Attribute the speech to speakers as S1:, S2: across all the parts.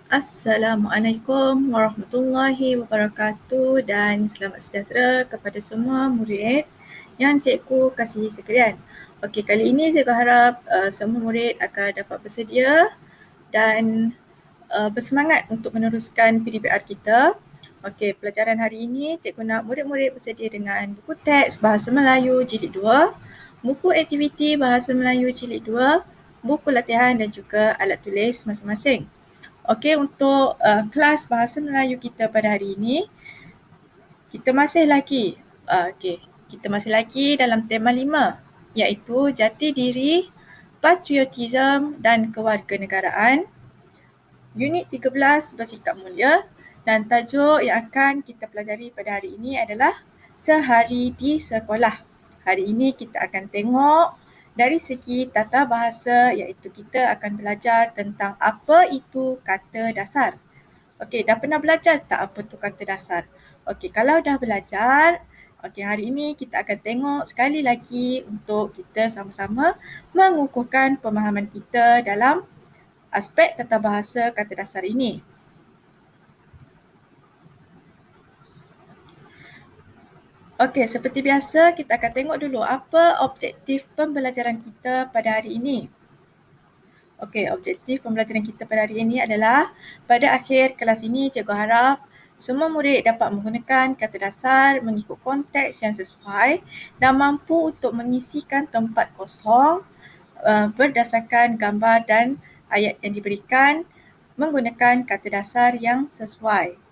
S1: Assalamualaikum warahmatullahi wabarakatuh dan selamat sejahtera kepada semua murid yang cikgu kasihi sekalian. Okey, kali ini cikgu harap semua murid akan dapat bersedia dan bersemangat untuk meneruskan PDPR kita. Okey, pelajaran hari ini cikgu nak murid-murid bersedia dengan buku teks Bahasa Melayu Jilid 2, buku aktiviti Bahasa Melayu Jilid 2, buku latihan dan juga alat tulis masing-masing. Okey, untuk kelas Bahasa Melayu kita pada hari ini, kita masih lagi dalam tema 5 iaitu jati diri, patriotisme dan kewarganegaraan. Unit 13 bersikap mulia dan tajuk yang akan kita pelajari pada hari ini adalah sehari di sekolah. Hari ini kita akan tengok dari segi tata bahasa iaitu kita akan belajar tentang apa itu kata dasar. Okey, dah pernah belajar tak apa tu kata dasar? Okey, kalau dah belajar, okey, hari ini kita akan tengok sekali lagi untuk kita sama-sama mengukuhkan pemahaman kita dalam aspek tata bahasa kata dasar ini. Okey, seperti biasa kita akan tengok dulu apa objektif pembelajaran kita pada hari ini. Okey, objektif pembelajaran kita pada hari ini adalah pada akhir kelas ini cikgu harap semua murid dapat menggunakan kata dasar mengikut konteks yang sesuai dan mampu untuk mengisikan tempat kosong berdasarkan gambar dan ayat yang diberikan menggunakan kata dasar yang sesuai.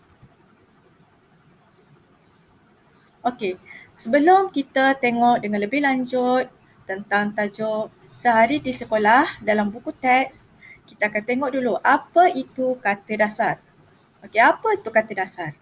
S1: Okey, sebelum kita tengok dengan lebih lanjut tentang tajuk sehari di sekolah dalam buku teks, kita akan tengok dulu apa itu kata dasar. Okey, apa itu kata dasar?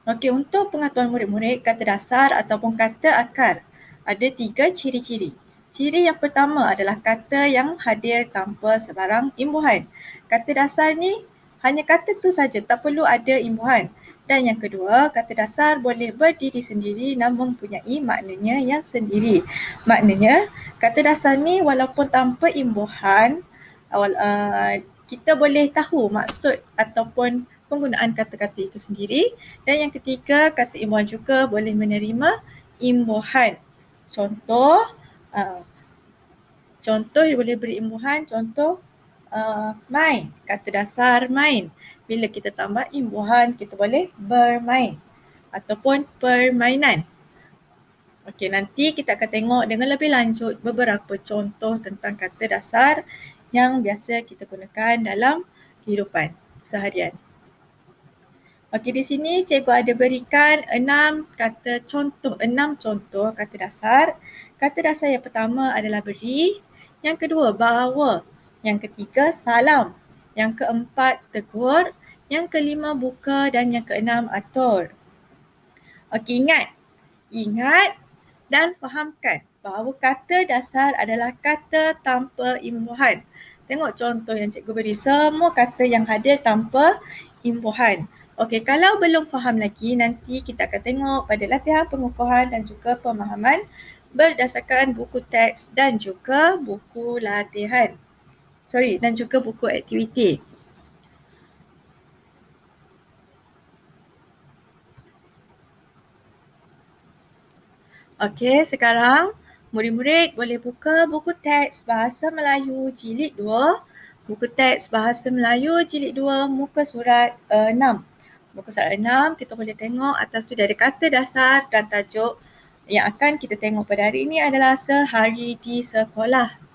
S1: Okey, untuk pengetahuan murid-murid, kata dasar ataupun kata akar ada 3 ciri-ciri. Ciri yang pertama adalah kata yang hadir tanpa sebarang imbuhan. Kata dasar ni hanya kata tu saja, tak perlu ada imbuhan. Dan yang kedua, kata dasar boleh berdiri sendiri namun mempunyai maknanya yang sendiri. Maknanya, kata dasar ni walaupun tanpa imbuhan, kita boleh tahu maksud ataupun penggunaan kata-kata itu sendiri. Dan yang ketiga, kata imbuhan juga boleh menerima imbuhan. Contoh boleh beri imbuhan, contoh main, kata dasar main. Bila kita tambah imbuhan, kita boleh bermain ataupun permainan. Okey, nanti kita akan tengok dengan lebih lanjut beberapa contoh tentang kata dasar yang biasa kita gunakan dalam kehidupan seharian. Okey, di sini cikgu ada berikan 6 contoh kata dasar. Kata dasar yang pertama adalah beri, yang kedua bawa, yang ketiga salam, yang keempat tegur, yang kelima buka dan yang keenam atur. Okey, ingat dan fahamkan bahawa kata dasar adalah kata tanpa imbuhan. Tengok contoh yang cikgu beri, semua kata yang hadir tanpa imbuhan. Okey, kalau belum faham lagi, nanti kita akan tengok pada latihan pengukuhan dan juga pemahaman berdasarkan buku teks dan juga buku latihan. Dan juga buku aktiviti. Okey, sekarang murid-murid boleh buka buku teks Bahasa Melayu Jilid 2. Buku teks Bahasa Melayu Jilid 2 muka surat 6. Muka surat 6 kita boleh tengok atas tu ada kata dasar dan tajuk yang akan kita tengok pada hari ini adalah sehari di sekolah.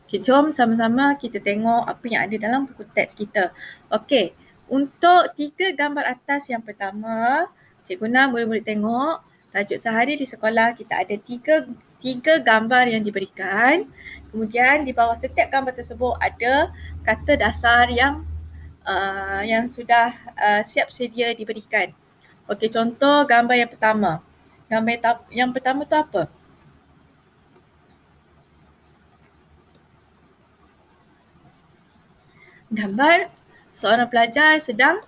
S1: Okay, jom sama-sama kita tengok apa yang ada dalam buku teks kita. Okey, untuk 3 gambar atas yang pertama, cikgu nak murid-murid tengok tajuk sehari di sekolah kita ada tiga gambar yang diberikan. Kemudian di bawah setiap gambar tersebut ada kata dasar yang sudah siap sedia diberikan. Okey, contoh gambar yang pertama. Gambar yang pertama tu apa? Gambar seorang pelajar sedang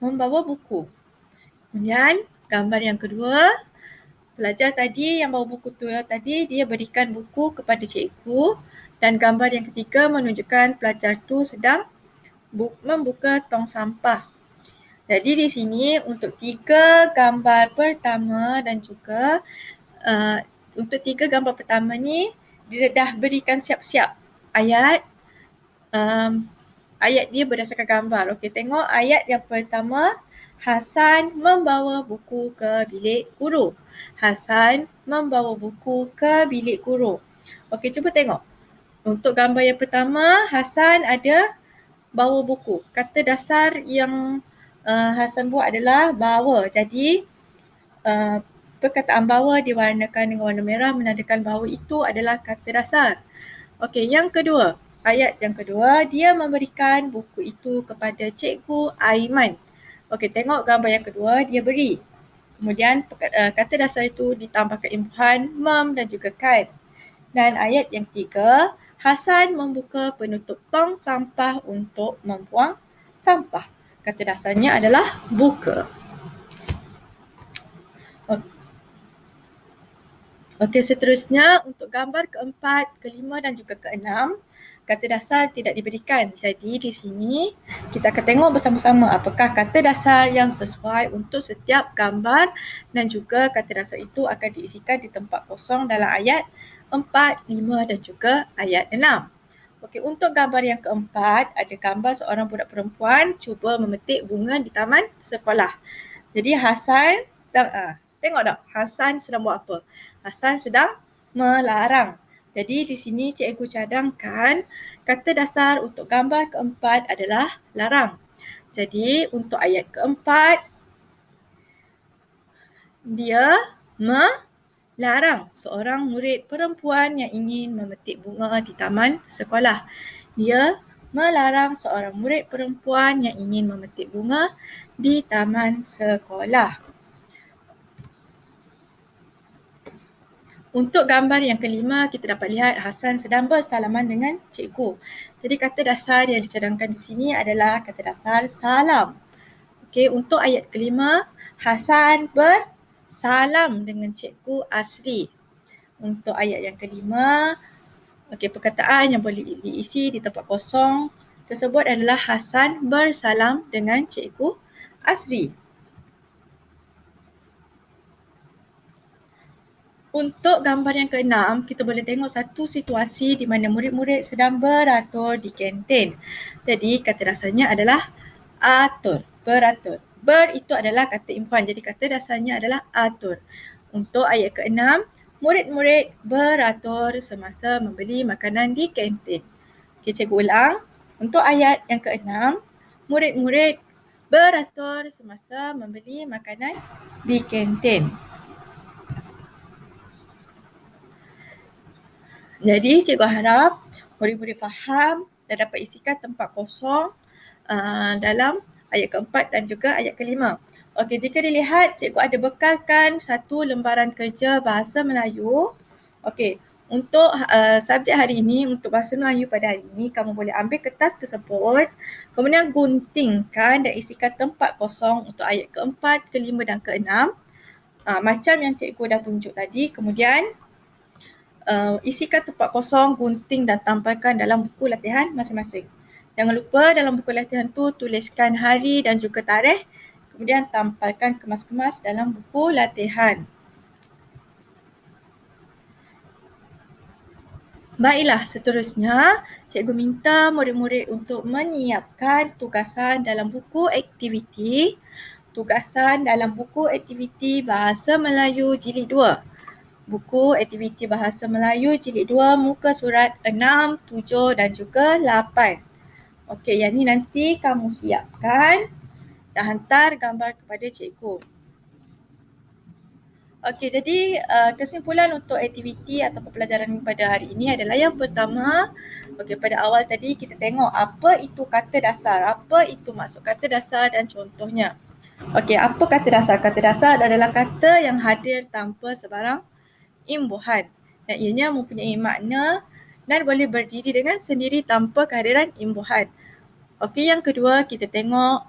S1: membawa buku. Kemudian gambar yang kedua, Pelajar tadi yang bawa buku tu tadi, dia berikan buku kepada cikgu, dan gambar yang ketiga menunjukkan pelajar tu sedang membuka tong sampah. Jadi di sini untuk 3 gambar pertama dan juga untuk 3 gambar pertama ni dia dah berikan siap-siap ayat. Ayat dia berdasarkan gambar. Okey, tengok ayat yang pertama. Hasan membawa buku ke bilik guru. Hasan membawa buku ke bilik guru. Okey, cuba tengok. Untuk gambar yang pertama, Hasan ada bawa buku. Kata dasar yang Hasan buat adalah bawa. Jadi, perkataan bawa diwarnakan dengan warna merah menandakan bahawa itu adalah kata dasar. Okey, yang kedua. Ayat yang kedua, dia memberikan buku itu kepada Cikgu Aiman. Okey, tengok gambar yang kedua, dia beri. Kemudian kata dasar itu ditambahkan imbuhan mem dan juga kan. Dan ayat yang ketiga, Hasan membuka penutup tong sampah untuk membuang sampah. Kata dasarnya adalah buka. Okey, seterusnya untuk gambar keempat, kelima dan juga keenam, kata dasar tidak diberikan. Jadi di sini kita akan tengok bersama-sama apakah kata dasar yang sesuai untuk setiap gambar dan juga kata dasar itu akan diisikan di tempat kosong dalam ayat 4, 5 dan juga ayat 6. Okey, untuk gambar yang keempat, ada gambar seorang budak perempuan cuba memetik bunga di taman sekolah. Jadi Hasan, tengok tak Hasan sedang buat apa? Hasan sedang melarang. Jadi di sini cikgu cadangkan kata dasar untuk gambar keempat adalah larang. Jadi untuk ayat keempat, dia melarang seorang murid perempuan yang ingin memetik bunga di taman sekolah. Dia melarang seorang murid perempuan yang ingin memetik bunga di taman sekolah. Untuk gambar yang kelima, kita dapat lihat Hasan sedang bersalaman dengan cikgu. Jadi kata dasar yang dicadangkan di sini adalah kata dasar salam. Okey, untuk ayat kelima, Hasan bersalam dengan cikgu Asri. Untuk ayat yang kelima, perkataan yang boleh diisi di tempat kosong tersebut adalah Hasan bersalam dengan cikgu Asri. Untuk gambar yang keenam, kita boleh tengok satu situasi di mana murid-murid sedang beratur di kantin. Jadi kata dasarnya adalah atur, beratur. Ber itu adalah kata imbuhan, jadi kata dasarnya adalah atur. Untuk ayat keenam, murid-murid beratur semasa membeli makanan di kantin. Okay, cikgu ulang. Untuk ayat yang keenam, murid-murid beratur semasa membeli makanan di kantin. Jadi cikgu harap murid-murid faham dan dapat isikan tempat kosong dalam ayat keempat dan juga ayat kelima. Okey, jika dilihat cikgu ada bekalkan satu lembaran kerja bahasa Melayu. Okey, untuk subjek hari ini, untuk bahasa Melayu pada hari ini, kamu boleh ambil kertas tersebut, kemudian guntingkan dan isikan tempat kosong untuk ayat keempat, kelima dan keenam. Macam yang cikgu dah tunjuk tadi, kemudian isikan tempat kosong, gunting dan tampalkan dalam buku latihan masing-masing. Jangan lupa dalam buku latihan tu tuliskan hari dan juga tarikh, kemudian tampalkan kemas-kemas dalam buku latihan. Baiklah, seterusnya cikgu minta murid-murid untuk menyiapkan tugasan dalam buku aktiviti. Tugasan dalam buku aktiviti Bahasa Melayu Jilid 2. Buku aktiviti Bahasa Melayu Jilid 2 muka surat 6, 7 dan juga 8. Okey, yang ni nanti kamu siapkan dan hantar gambar kepada cikgu. Okey, jadi kesimpulan untuk aktiviti atau pelajaran pada hari ini adalah yang pertama, pada awal tadi kita tengok apa itu kata dasar, apa itu maksud kata dasar dan contohnya. Okey, apa kata dasar? Kata dasar adalah kata yang hadir tanpa sebarang imbuhan dan ianya mempunyai makna dan boleh berdiri dengan sendiri tanpa kehadiran imbuhan. Okey, yang kedua kita tengok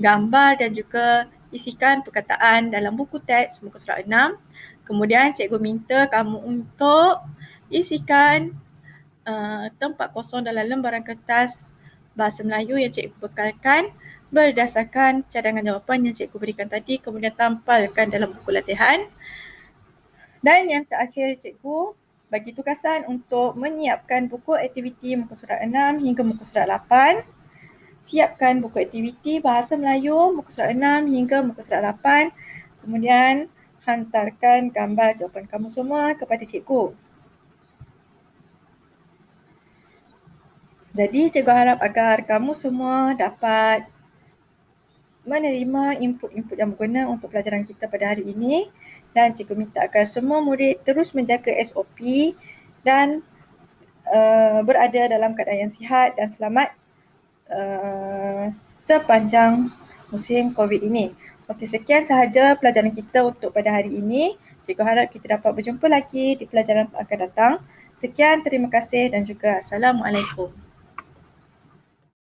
S1: gambar dan juga isikan perkataan dalam buku teks muka surat 6. Kemudian cikgu minta kamu untuk isikan tempat kosong dalam lembaran kertas bahasa Melayu yang cikgu bekalkan berdasarkan cadangan jawapan yang cikgu berikan tadi, kemudian tampalkan dalam buku latihan. Dan yang terakhir, cikgu bagi tugasan untuk menyiapkan buku aktiviti muka surat 6 hingga muka surat 8. Siapkan buku aktiviti bahasa Melayu muka surat 6 hingga muka surat 8. Kemudian hantarkan gambar jawapan kamu semua kepada cikgu. Jadi cikgu harap agar kamu semua dapat menerima input-input yang berguna untuk pelajaran kita pada hari ini, dan cikgu minta agar semua murid terus menjaga SOP dan berada dalam keadaan yang sihat dan selamat sepanjang musim COVID ini. Okey, sekian sahaja pelajaran kita untuk pada hari ini. Cikgu harap kita dapat berjumpa lagi di pelajaran akan datang. Sekian, terima kasih dan juga Assalamualaikum.